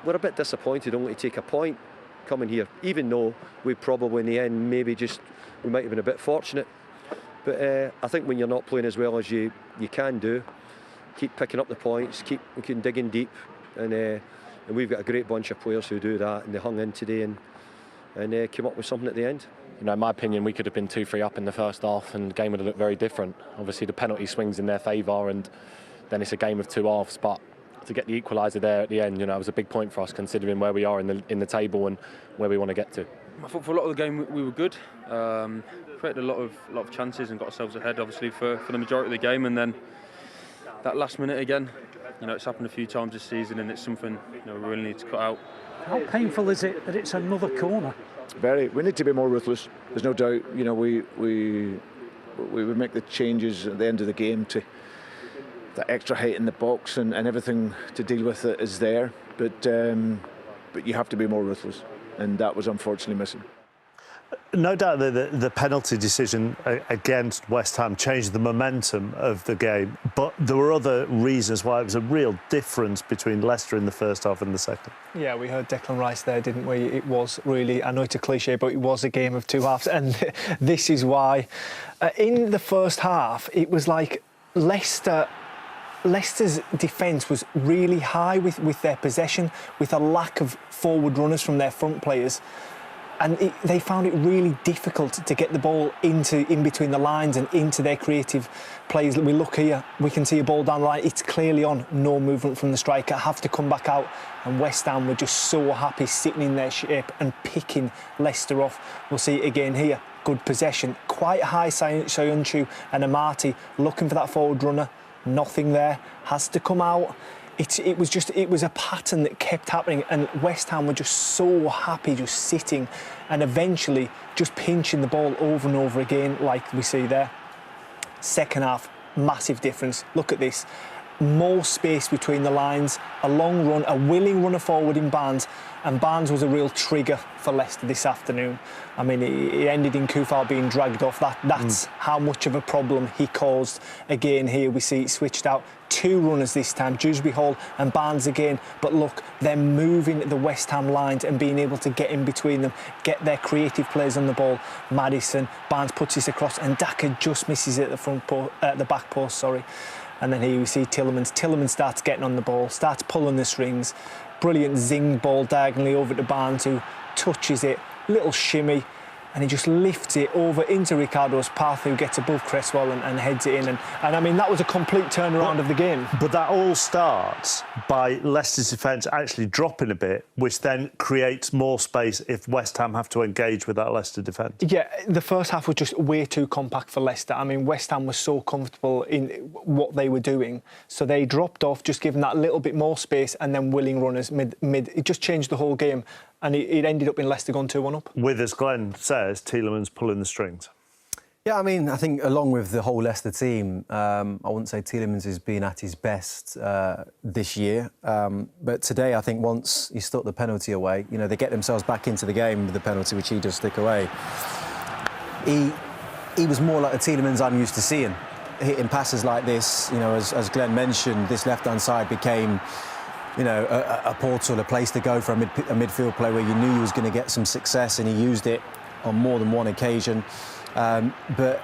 we're a bit disappointed only to take a point coming here, even though we probably in the end maybe we might have been a bit fortunate. But I think when you're not playing as well as you can do, keep picking up the points, keep digging deep, and we've got a great bunch of players who do that, and they hung in today and came up with something at the end. You know, in my opinion, we could have been 2-3 up in the first half and the game would have looked very different. Obviously, the penalty swings in their favour and then it's a game of two halves. But to get the equaliser there at the end, you know, it was a big point for us considering where we are in the table and where we want to get to. I thought for a lot of the game we were good. Created a lot of chances and got ourselves ahead, obviously, for the majority of the game. And then that last minute again, you know, it's happened a few times this season and it's something, you know, we really need to cut out. How painful is it that it's another corner? Very. We need to be more ruthless. There's no doubt. You know, we would make the changes at the end of the game to that extra height in the box and everything to deal with it is there. But you have to be more ruthless, and that was unfortunately missing. No doubt that the penalty decision against West Ham changed the momentum of the game, but there were other reasons why it was a real difference between Leicester in the first half and the second. Yeah, we heard Declan Rice there, didn't we? It was really, I know it's a cliche, but it was a game of two halves, and this is why. In the first half, it was like Leicester's defence was really high with their possession, with a lack of forward runners from their front players. And they found it really difficult to get the ball in between the lines and into their creative plays. We look here, we can see a ball down the line. It's clearly on, no movement from the striker. Have to come back out. And West Ham were just so happy sitting in their shape and picking Leicester off. We'll see it again here. Good possession, quite high. Soyuncu and Amati looking for that forward runner. Nothing there. Has to come out. It was a pattern that kept happening, and West Ham were just so happy just sitting and eventually just pinching the ball over and over again like we see there. Second half, massive difference. Look at this. More space between the lines, a long run, a willing runner forward in Barnes, and Barnes was a real trigger for Leicester this afternoon. I mean, it ended in Kufal being dragged off. That's how much of a problem he caused. Again, here we see it switched out. Two runners this time, Dewsbury Hall and Barnes again. But look, they're moving the West Ham lines and being able to get in between them, get their creative players on the ball. Maddison, Barnes puts this across, and Daka just misses it at the back post, sorry. And then here we see Tielemans. Tielemans starts getting on the ball, starts pulling the strings. Brilliant zing ball diagonally over to Barnes, who touches it, little shimmy, and he just lifts it over into Ricardo's path, who gets above Cresswell and heads it in. And I mean, that was a complete turnaround of the game. But that all starts by Leicester's defence actually dropping a bit, which then creates more space if West Ham have to engage with that Leicester defence. Yeah, the first half was just way too compact for Leicester. I mean, West Ham was so comfortable in what they were doing, so they dropped off, just giving that little bit more space, and then willing runners mid. It just changed the whole game. And it ended up in Leicester going 2-1 up. With, as Glenn says, Tielemans pulling the strings. Yeah, I mean, I think along with the whole Leicester team, I wouldn't say Tielemans has been at his best this year. But today, I think once he stuck the penalty away, you know, they get themselves back into the game with the penalty, which he does stick away. He was more like the Tielemans I'm used to seeing. Hitting passes like this, you know, as Glenn mentioned, this left-hand side became, you know, a portal, a place to go for a midfield player where you knew he was going to get some success, and he used it on more than one occasion. But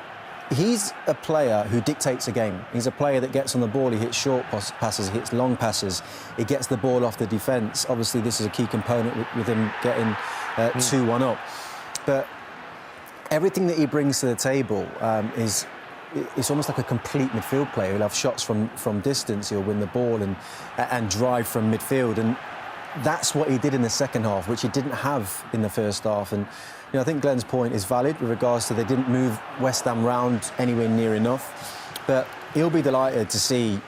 he's a player who dictates a game. He's a player that gets on the ball, he hits short passes, he hits long passes, he gets the ball off the defence. Obviously, this is a key component with him getting 2-1 up. But everything that he brings to the table it's almost like a complete midfield player. He'll have shots from distance, he'll win the ball and drive from midfield. And that's what he did in the second half, which he didn't have in the first half. And you know, I think Glenn's point is valid with regards to they didn't move West Ham round anywhere near enough. But he'll be delighted to see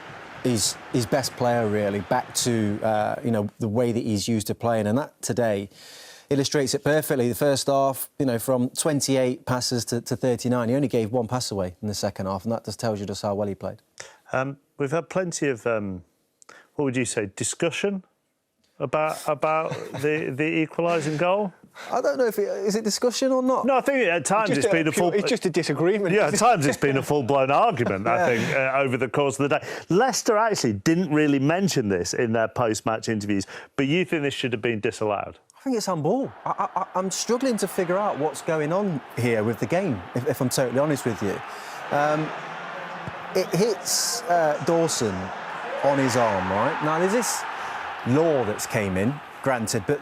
his best player really back to you know, the way that he's used to playing. And that today illustrates it perfectly. The first half, you know, from 28 passes to 39, he only gave one pass away in the second half, and that just tells you just how well he played. We've had plenty of, what would you say, discussion about the equalising goal? I don't know if is it discussion or not. No, I think at times it's been a full... It's just a disagreement. Yeah, at times it's been a full-blown argument, I think, over the course of the day. Leicester actually didn't really mention this in their post-match interviews, but you think this should have been disallowed? I think it's handball. I'm struggling to figure out what's going on here with the game, if I'm totally honest with you. It hits Dawson on his arm, right? Now, there's this law that's came in, granted, but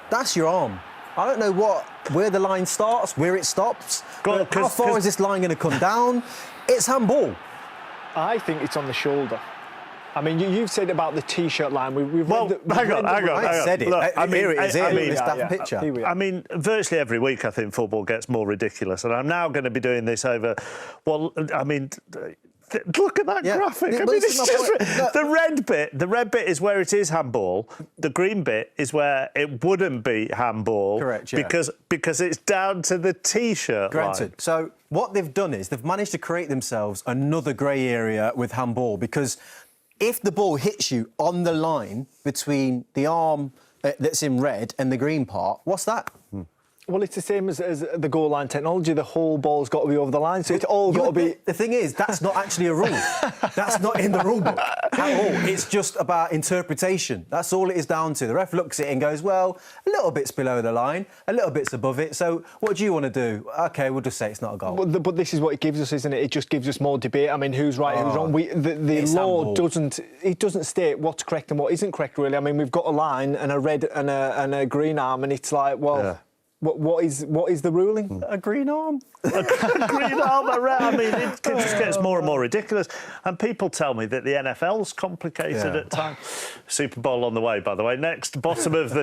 that's your arm. I don't know where the line starts, where it stops. How far is this line going to come down? It's handball. I think it's on the shoulder. I mean, you've said about the T-shirt line. Hang on. I said it. Look, Here it is. This daft picture. I mean, virtually every week I think football gets more ridiculous, and I'm now going to be doing this over... Well, I mean... Look at that graphic. I mean, it's just, the red bit is where it is handball. The green bit is where it wouldn't be handball. Correct, yeah. Because it's down to the T-shirt Granted. line. So what they've done is they've managed to create themselves another grey area with handball, because if the ball hits you on the line between the arm that's in red and the green part, what's that? Well, it's the same as the goal line technology. The whole ball's got to be over the line, so it's all got to be... The thing is, that's not actually a rule. That's not in the rule book at all. It's just about interpretation. That's all it is down to. The ref looks at it and goes, well, a little bit's below the line, a little bit's above it, so what do you want to do? OK, we'll just say it's not a goal. But this is what it gives us, isn't it? It just gives us more debate. I mean, who's right, who's wrong? The law doesn't state what's correct and what isn't correct, really. I mean, we've got a line and a red and a green arm, and it's like, well... Yeah. What is the ruling? A green arm. A green arm, a red. I mean, it just gets more and more ridiculous. And people tell me that the NFL's complicated at times. Super Bowl on the way, by the way. Next, bottom of the